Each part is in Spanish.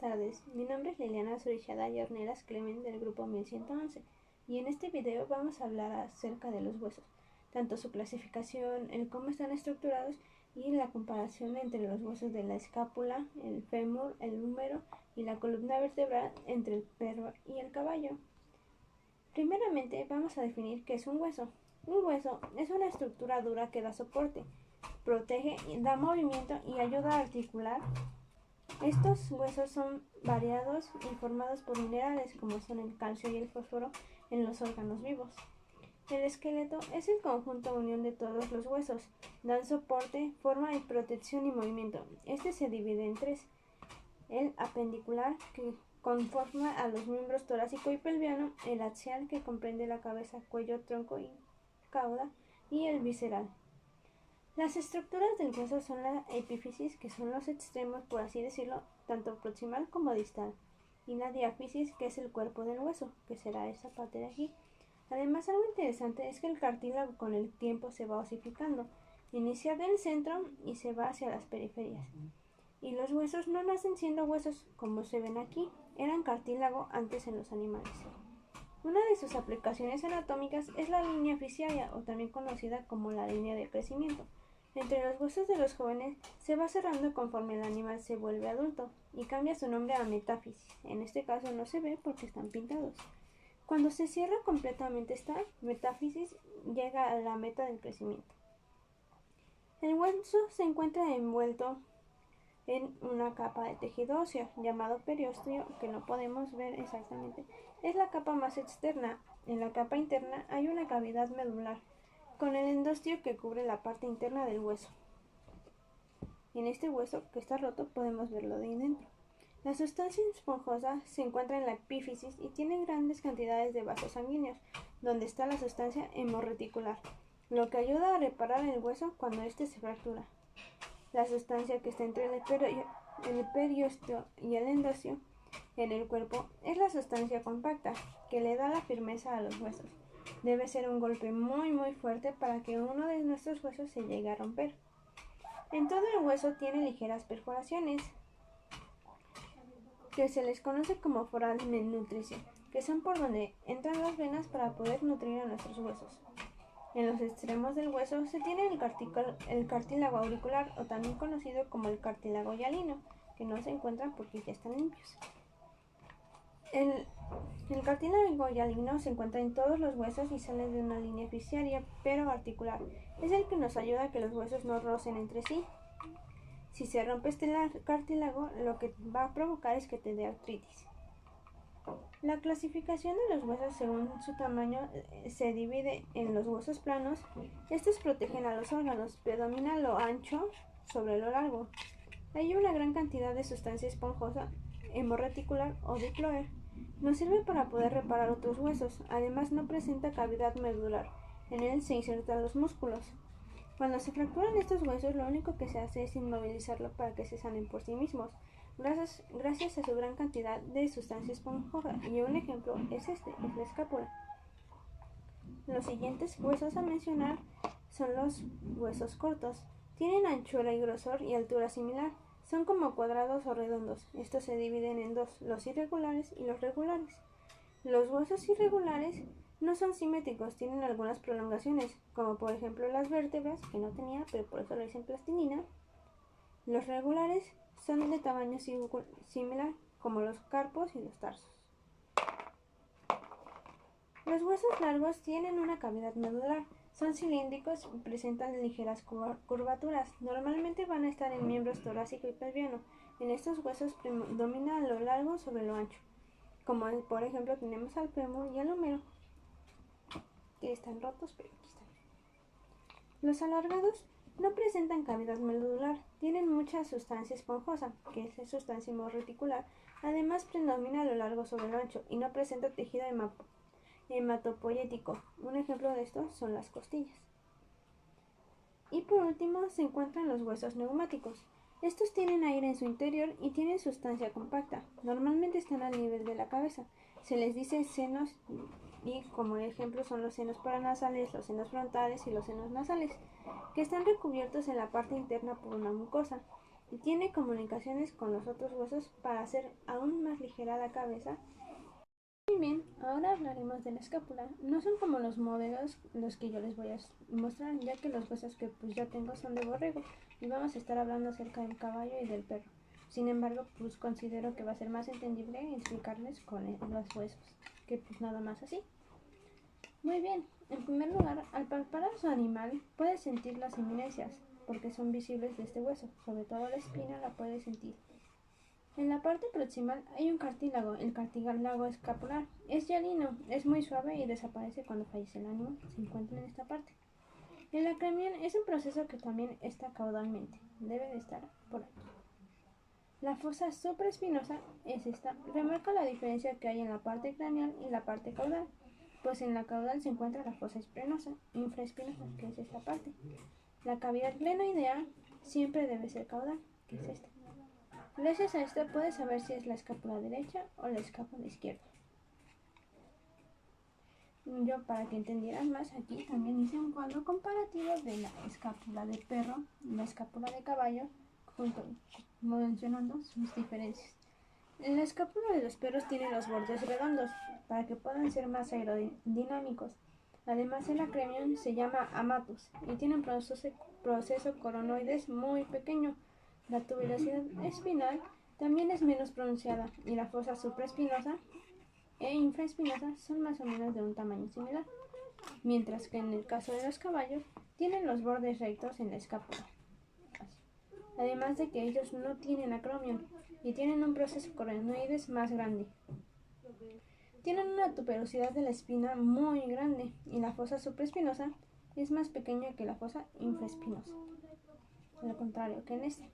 tardes, mi nombre es Liliana Surishada y Ornelas Clemen del grupo 1111 y en este video vamos a hablar acerca de los huesos, tanto su clasificación, el cómo están estructurados y la comparación entre los huesos de la escápula, el fémur, el húmero y la columna vertebral entre el perro y el caballo. Primeramente vamos a definir qué es un hueso. Un hueso es una estructura dura que da soporte, protege, da movimiento y ayuda a articular. Estos huesos son variados y formados por minerales como son el calcio y el fósforo en los órganos vivos. El esqueleto es el conjunto o unión de todos los huesos. Dan soporte, forma y protección y movimiento. Este se divide en tres. El apendicular, que conforma a los miembros torácico y pelviano, el axial, que comprende la cabeza, cuello, tronco y cauda, y el visceral. Las estructuras del hueso son la epífisis, que son los extremos, por así decirlo, tanto proximal como distal, y la diáfisis, que es el cuerpo del hueso, que será esa parte de aquí. Además, algo interesante es que el cartílago con el tiempo se va osificando, inicia del centro y se va hacia las periferias. Y los huesos no nacen siendo huesos como se ven aquí, eran cartílago antes en los animales. Una de sus aplicaciones anatómicas es la línea fiscaria, o también conocida como la línea de crecimiento. Entre los huesos de los jóvenes se va cerrando conforme el animal se vuelve adulto y cambia su nombre a metáfisis. En este caso no se ve porque están pintados. Cuando se cierra completamente esta metáfisis, llega a la meta del crecimiento. El hueso se encuentra envuelto en una capa de tejido óseo llamado periósteo, que no podemos ver exactamente. Es la capa más externa. En la capa interna hay una cavidad medular con el endostio que cubre la parte interna del hueso. En este hueso que está roto podemos verlo de dentro. La sustancia esponjosa se encuentra en la epífisis y tiene grandes cantidades de vasos sanguíneos, donde está la sustancia hemorreticular, lo que ayuda a reparar el hueso cuando éste se fractura. La sustancia que está entre el periósteo y el endostio en el cuerpo es la sustancia compacta, que le da la firmeza a los huesos. Debe ser un golpe muy fuerte para que uno de nuestros huesos se llegue a romper. En todo el hueso tiene ligeras perforaciones, que se les conoce como foramen nutricio, que son por donde entran las venas para poder nutrir a nuestros huesos. En los extremos del hueso se tiene el cartílago auricular, o también conocido como el cartílago hialino, que no se encuentran porque ya están limpios. El cartílago hialino se encuentra en todos los huesos y sale de una línea fiscaria, pero articular. Es el que nos ayuda a que los huesos no rocen entre sí. Si se rompe este cartílago, lo que va a provocar es que te dé artritis. La clasificación de los huesos según su tamaño se divide en los huesos planos. Estos protegen a los órganos, predomina lo ancho sobre lo largo. Hay una gran cantidad de sustancia esponjosa, hemorreticular o diploide. Nos sirve para poder reparar otros huesos. Además, no presenta cavidad medular. En él se insertan los músculos. Cuando se fracturan estos huesos, lo único que se hace es inmovilizarlo para que se sanen por sí mismos, gracias a su gran cantidad de sustancia esponjosa, y un ejemplo es la escápula. Los siguientes huesos a mencionar son los huesos cortos. Tienen anchura y grosor y altura similar. Son como cuadrados o redondos. Estos se dividen en dos, los irregulares y los regulares. Los huesos irregulares no son simétricos, tienen algunas prolongaciones, como por ejemplo las vértebras, que no tenía, pero por eso lo hice en plastilina. Los regulares son de tamaño similar, como los carpos y los tarsos. Los huesos largos tienen una cavidad medular, son cilíndricos y presentan ligeras curvaturas. Normalmente van a estar en miembros torácico y pelviano. En estos huesos predomina lo largo sobre lo ancho, como por ejemplo tenemos al fémur y al húmero, que están rotos, pero aquí están. Los alargados no presentan cavidad medular, tienen mucha sustancia esponjosa, que es sustancia hemorreticular. Además predomina lo largo sobre lo ancho y no presenta tejido hematopoyético. Un ejemplo de esto son las costillas. Y por último se encuentran los huesos neumáticos. Estos tienen aire en su interior y tienen sustancia compacta. Normalmente están al nivel de la cabeza. Se les dice senos y como ejemplo son los senos paranasales, los senos frontales y los senos nasales, que están recubiertos en la parte interna por una mucosa. y tiene comunicaciones con los otros huesos para hacer aún más ligera la cabeza. Muy bien, ahora hablaremos de la escápula. No son como los modelos los que yo les voy a mostrar, ya que los huesos que pues yo tengo son de borrego y vamos a estar hablando acerca del caballo y del perro. Sin embargo, pues considero que va a ser más entendible explicarles con los huesos, que pues nada más así. Muy bien, en primer lugar, al palpar a su animal puede sentir las eminencias, porque son visibles de este hueso, sobre todo la espina la puede sentir. En la parte proximal hay un cartílago, el cartílago escapular. Es hialino, es muy suave y desaparece cuando fallece el animal, se encuentra en esta parte. El acromion es un proceso que también está caudalmente, debe de estar por aquí. La fosa supraespinosa es esta. Remarca la diferencia que hay en la parte craneal y la parte caudal, pues en la caudal se encuentra la fosa infraespinosa, que es esta parte. La cavidad glenoidea siempre debe ser caudal, que es esta. Gracias a esto puedes saber si es la escápula derecha o la escápula izquierda. Yo, para que entendieran más, aquí también hice un cuadro comparativo de la escápula de perro y la escápula de caballo, mencionando sus diferencias. La escápula de los perros tiene los bordes redondos para que puedan ser más aerodinámicos. Además, el acromion se llama amatus y tiene un proceso coronoides muy pequeño. La tuberosidad espinal también es menos pronunciada y la fosa supraespinosa e infraespinosa son más o menos de un tamaño similar, mientras que en el caso de los caballos tienen los bordes rectos en la escápula. Además de que ellos no tienen acromion y tienen un proceso coronoides más grande. Tienen una tuberosidad de la espina muy grande y la fosa supraespinosa es más pequeña que la fosa infraespinosa, al contrario que en este.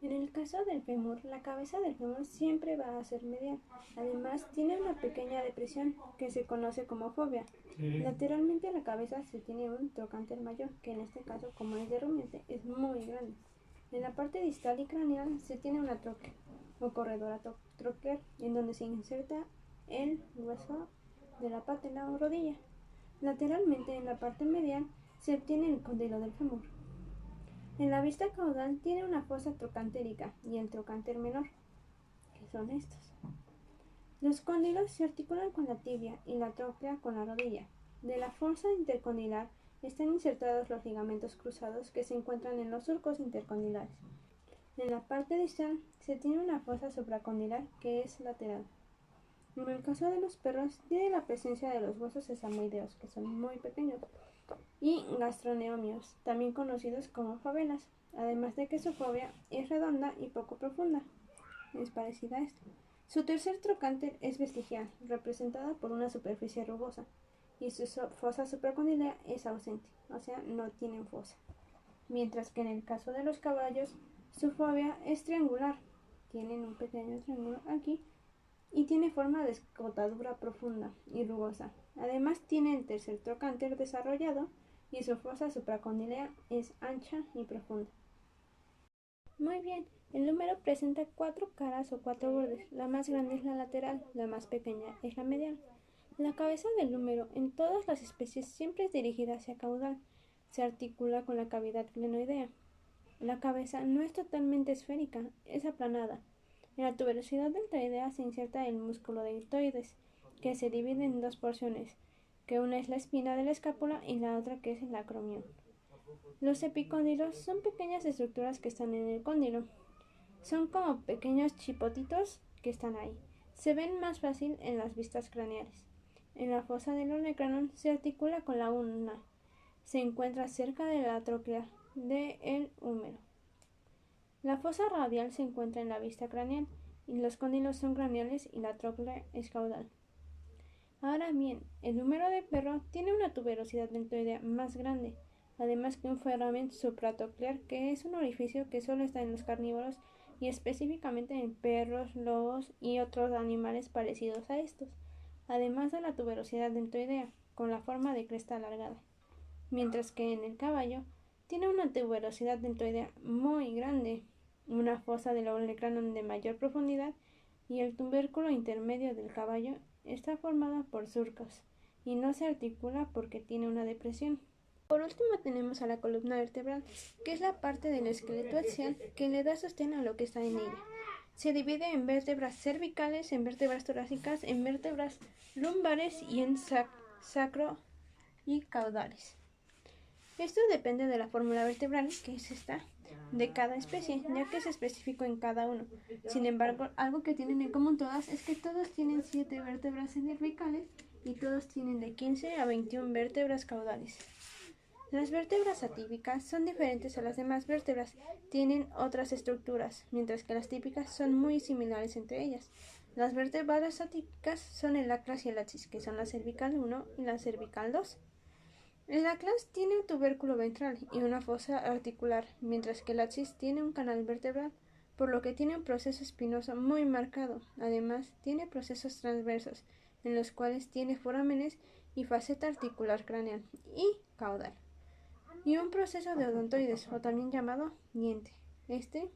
En el caso del fémur, la cabeza del fémur siempre va a ser medial. Además, tiene una pequeña depresión que se conoce como fobia. Lateralmente a la cabeza se tiene un trocánter mayor, que en este caso, como es de rumiante, es muy grande. En la parte distal y craneal se tiene una tróquea o corredora troqueal, en donde se inserta el hueso de la pátela o rodilla. Lateralmente, en la parte medial, se obtiene el cóndilo del fémur. En la vista caudal tiene una fosa trocantérica y el trocánter menor, que son estos. Los cóndilos se articulan con la tibia y la tróquea con la rodilla. De la fosa intercondilar están insertados los ligamentos cruzados que se encuentran en los surcos intercondilares. En la parte distal se tiene una fosa supracondilar que es lateral. En el caso de los perros tiene la presencia de los huesos sesamoideos, que son muy pequeños, y gastroneomios, también conocidos como favelas, además de que su fobia es redonda y poco profunda, es parecida a esto. Su tercer trocánter es vestigial, representada por una superficie rugosa, y su fosa supracondilar es ausente, o sea, no tienen fosa. Mientras que en el caso de los caballos, su fobia es triangular, tienen un pequeño triángulo aquí, y tiene forma de escotadura profunda y rugosa. Además tiene el tercer trocánter desarrollado y su fosa supracondylea es ancha y profunda. Muy bien, el húmero presenta 4 caras o 4 bordes. La más grande es la lateral, la más pequeña es la medial. La cabeza del húmero en todas las especies siempre es dirigida hacia caudal. Se articula con la cavidad glenoidea. La cabeza no es totalmente esférica, es aplanada. En la tuberosidad deltoidea se inserta el músculo deltoides, que se divide en dos porciones, que una es la espina de la escápula y la otra que es el acromion. Los epicóndilos son pequeñas estructuras que están en el cóndilo. Son como pequeños chipotitos que están ahí. Se ven más fácil en las vistas craneales. En la fosa del olecranon se articula con la ulna. Se encuentra cerca de la tróclea del húmero. La fosa radial se encuentra en la vista craneal y los cóndilos son craneales y la tróclea es caudal. Ahora bien, el húmero de perro tiene una tuberosidad deltoidea más grande, además que un foramen supratroqueal, que es un orificio que solo está en los carnívoros y específicamente en perros, lobos y otros animales parecidos a estos, además de la tuberosidad deltoidea, con la forma de cresta alargada, mientras que en el caballo tiene una tuberosidad deltoidea muy grande, una fosa del olecranon de mayor profundidad y el tubérculo intermedio del caballo está formada por surcos y no se articula porque tiene una depresión. Por último tenemos a la columna vertebral, que es la parte del esqueleto axial que le da sostén a lo que está en ella. Se divide en vértebras cervicales, en vértebras torácicas, en vértebras lumbares y en sacro y caudales. Esto depende de la fórmula vertebral, que es esta, de cada especie, ya que es específico en cada uno. Sin embargo, algo que tienen en común todas es que todos tienen 7 vértebras cervicales y todos tienen de 15 a 21 vértebras caudales. Las vértebras atípicas son diferentes a las demás vértebras, tienen otras estructuras, mientras que las típicas son muy similares entre ellas. Las vértebras atípicas son el atlas y el axis, que son la cervical 1 y la cervical 2. El atlas tiene un tubérculo ventral y una fosa articular, mientras que el axis tiene un canal vertebral, por lo que tiene un proceso espinoso muy marcado. Además, tiene procesos transversos, en los cuales tiene forámenes y faceta articular craneal y caudal, y un proceso de odontoides, o también llamado diente. Este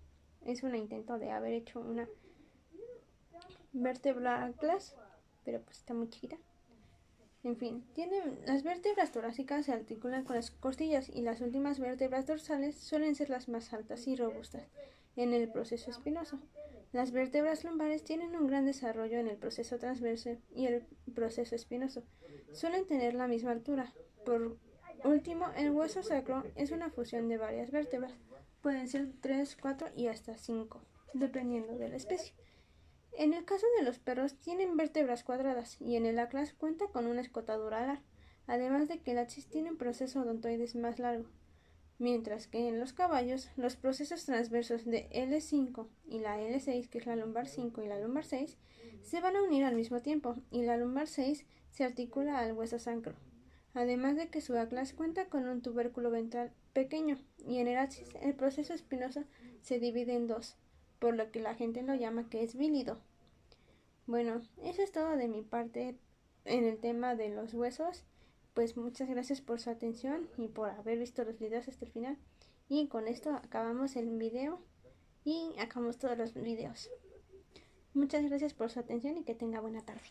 es un intento de haber hecho una vértebra atlas, pero pues está muy chiquita. En fin, las vértebras torácicas se articulan con las costillas y las últimas vértebras dorsales suelen ser las más altas y robustas en el proceso espinoso. Las vértebras lumbares tienen un gran desarrollo en el proceso transverso y el proceso espinoso. Suelen tener la misma altura. Por último, el hueso sacro es una fusión de varias vértebras. Pueden ser 3, 4 y hasta 5, dependiendo de la especie. En el caso de los perros tienen vértebras cuadradas y en el atlas cuenta con una escotadura alar, además de que el axis tiene un proceso odontoides más largo, mientras que en los caballos los procesos transversos de L5 y la L6, que es la lumbar 5 y la lumbar 6, se van a unir al mismo tiempo y la lumbar 6 se articula al hueso sacro, además de que su atlas cuenta con un tubérculo ventral pequeño y en el axis el proceso espinoso se divide en dos, por lo que la gente lo llama que es vílido. Bueno, eso es todo de mi parte en el tema de los huesos. Pues muchas gracias por su atención y por haber visto los videos hasta el final. Y con esto acabamos el video y acabamos todos los videos. Muchas gracias por su atención y que tenga buena tarde.